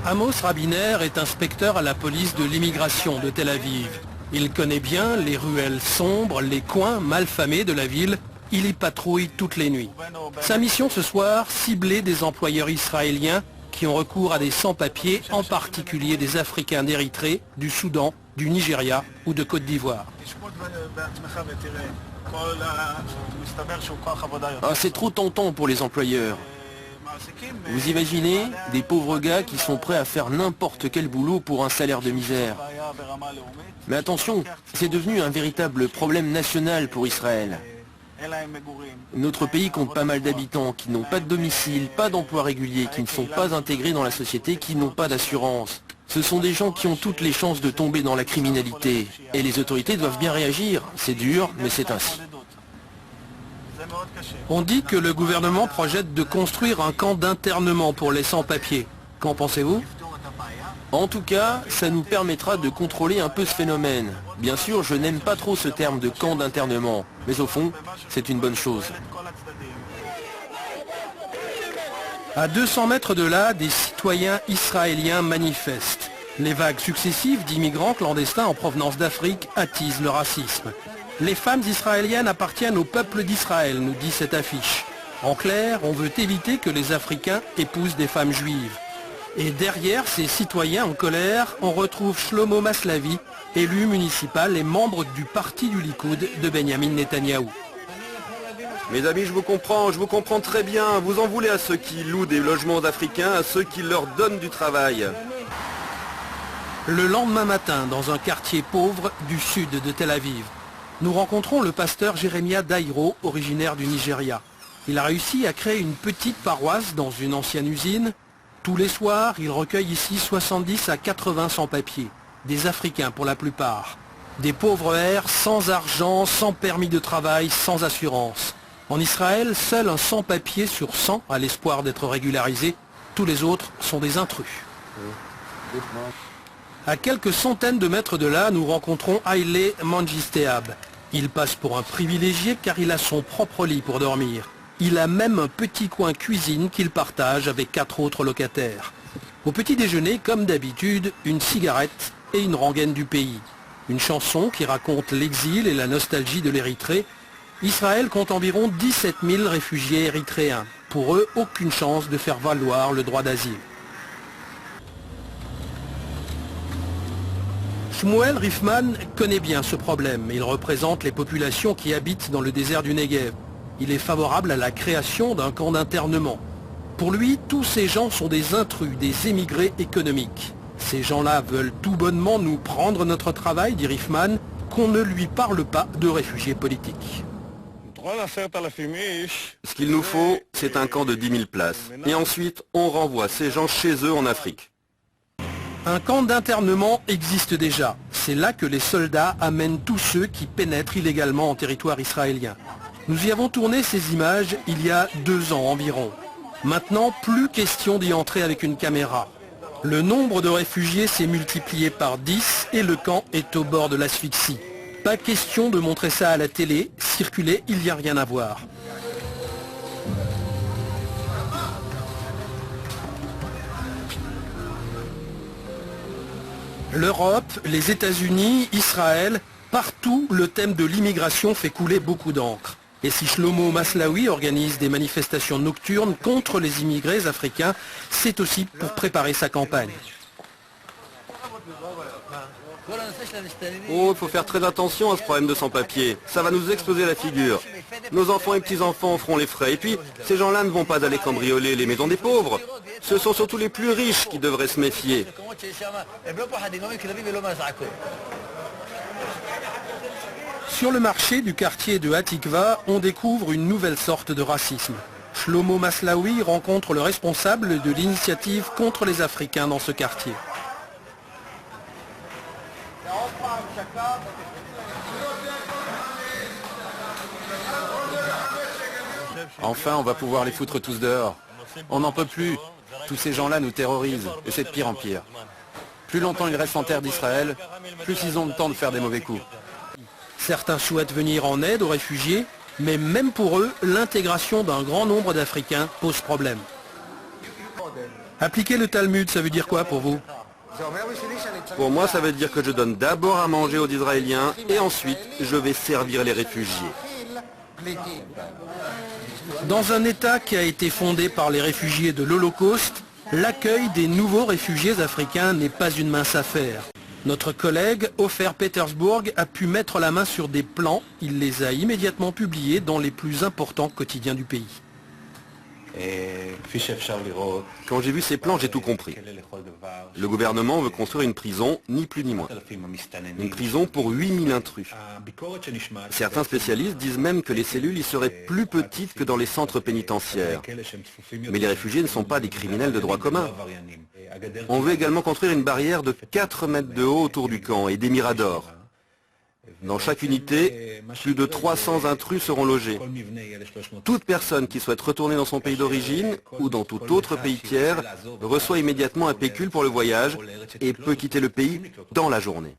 Amos Rabiner est inspecteur à la police de l'immigration de Tel Aviv. Il connaît bien les ruelles sombres, les coins malfamés de la ville. Il y patrouille toutes les nuits. Sa mission ce soir, cibler des employeurs israéliens qui ont recours à des sans-papiers, en particulier des Africains d'Érythrée, du Soudan, du Nigeria ou de Côte d'Ivoire. Ah, c'est trop tentant pour les employeurs. Vous imaginez des pauvres gars qui sont prêts à faire n'importe quel boulot pour un salaire de misère. Mais attention, c'est devenu un véritable problème national pour Israël. Notre pays compte pas mal d'habitants qui n'ont pas de domicile, pas d'emploi régulier, qui ne sont pas intégrés dans la société, qui n'ont pas d'assurance. Ce sont des gens qui ont toutes les chances de tomber dans la criminalité. Et les autorités doivent bien réagir. C'est dur, mais c'est ainsi. On dit que le gouvernement projette de construire un camp d'internement pour les sans-papiers. Qu'en pensez-vous? En tout cas, ça nous permettra de contrôler un peu ce phénomène. Bien sûr, je n'aime pas trop ce terme de camp d'internement, mais au fond, c'est une bonne chose. À 200 mètres de là, des citoyens israéliens manifestent. Les vagues successives d'immigrants clandestins en provenance d'Afrique attisent le racisme. Les femmes israéliennes appartiennent au peuple d'Israël, nous dit cette affiche. En clair, on veut éviter que les Africains épousent des femmes juives. Et derrière ces citoyens en colère, on retrouve Shlomo Maslavi, élu municipal et membre du parti du Likoud de Benjamin Netanyahou. Mes amis, je vous comprends très bien. Vous en voulez à ceux qui louent des logements d'Africains, à ceux qui leur donnent du travail. Le lendemain matin, dans un quartier pauvre du sud de Tel Aviv, nous rencontrons le pasteur Jérémia Daïro, originaire du Nigeria. Il a réussi à créer une petite paroisse dans une ancienne usine. Tous les soirs, il recueille ici 70 à 80 sans-papiers, des Africains pour la plupart. Des pauvres airs, sans argent, sans permis de travail, sans assurance. En Israël, seul un sans-papier sur 100 a l'espoir d'être régularisé. Tous les autres sont des intrus. À quelques centaines de mètres de là, nous rencontrons Haile Mangisteab. Il passe pour un privilégié car il a son propre lit pour dormir. Il a même un petit coin cuisine qu'il partage avec 4 autres locataires. Au petit déjeuner, comme d'habitude, une cigarette et une rengaine du pays. Une chanson qui raconte l'exil et la nostalgie de l'Érythrée. Israël compte environ 17 000 réfugiés érythréens. Pour eux, aucune chance de faire valoir le droit d'asile. Shmuel Rifman connaît bien ce problème. Il représente les populations qui habitent dans le désert du Negev. Il est favorable à la création d'un camp d'internement. Pour lui, tous ces gens sont des intrus, des émigrés économiques. Ces gens-là veulent tout bonnement nous prendre notre travail, dit Rifman, qu'on ne lui parle pas de réfugiés politiques. Ce qu'il nous faut, c'est un camp de 10 000 places. Et ensuite, on renvoie ces gens chez eux en Afrique. Un camp d'internement existe déjà. C'est là que les soldats amènent tous ceux qui pénètrent illégalement en territoire israélien. Nous y avons tourné ces images il y a 2 ans environ. Maintenant, plus question d'y entrer avec une caméra. Le nombre de réfugiés s'est multiplié par 10 et le camp est au bord de l'asphyxie. Pas question de montrer ça à la télé, circuler, il n'y a rien à voir. L'Europe, les États-Unis, Israël, partout le thème de l'immigration fait couler beaucoup d'encre. Et si Shlomo Maslawi organise des manifestations nocturnes contre les immigrés africains, c'est aussi pour préparer sa campagne. Oh, il faut faire très attention à ce problème de sans-papiers. Ça va nous exploser la figure. Nos enfants et petits-enfants feront les frais. Et puis, ces gens-là ne vont pas aller cambrioler les maisons des pauvres. Ce sont surtout les plus riches qui devraient se méfier. Sur le marché du quartier de Hatikva, on découvre une nouvelle sorte de racisme. Shlomo Maslawi rencontre le responsable de l'initiative contre les Africains dans ce quartier. Enfin, on va pouvoir les foutre tous dehors. On n'en peut plus. Tous ces gens-là nous terrorisent, et c'est de pire en pire. Plus longtemps ils restent en terre d'Israël, plus ils ont le temps de faire des mauvais coups. Certains souhaitent venir en aide aux réfugiés, mais même pour eux, l'intégration d'un grand nombre d'Africains pose problème. Appliquer le Talmud, ça veut dire quoi pour vous? Pour moi, ça veut dire que je donne d'abord à manger aux Israéliens et ensuite je vais servir les réfugiés. Dans un État qui a été fondé par les réfugiés de l'Holocauste, l'accueil des nouveaux réfugiés africains n'est pas une mince affaire. Notre collègue, Ofer Petersburg, a pu mettre la main sur des plans. Il les a immédiatement publiés dans les plus importants quotidiens du pays. Quand j'ai vu ces plans, j'ai tout compris. Le gouvernement veut construire une prison, ni plus ni moins. Une prison pour 8000 intrus. Certains spécialistes disent même que les cellules y seraient plus petites que dans les centres pénitentiaires. Mais les réfugiés ne sont pas des criminels de droit commun. On veut également construire une barrière de 4 mètres de haut autour du camp et des miradors. Dans chaque unité, plus de 300 intrus seront logés. Toute personne qui souhaite retourner dans son pays d'origine ou dans tout autre pays tiers reçoit immédiatement un pécule pour le voyage et peut quitter le pays dans la journée.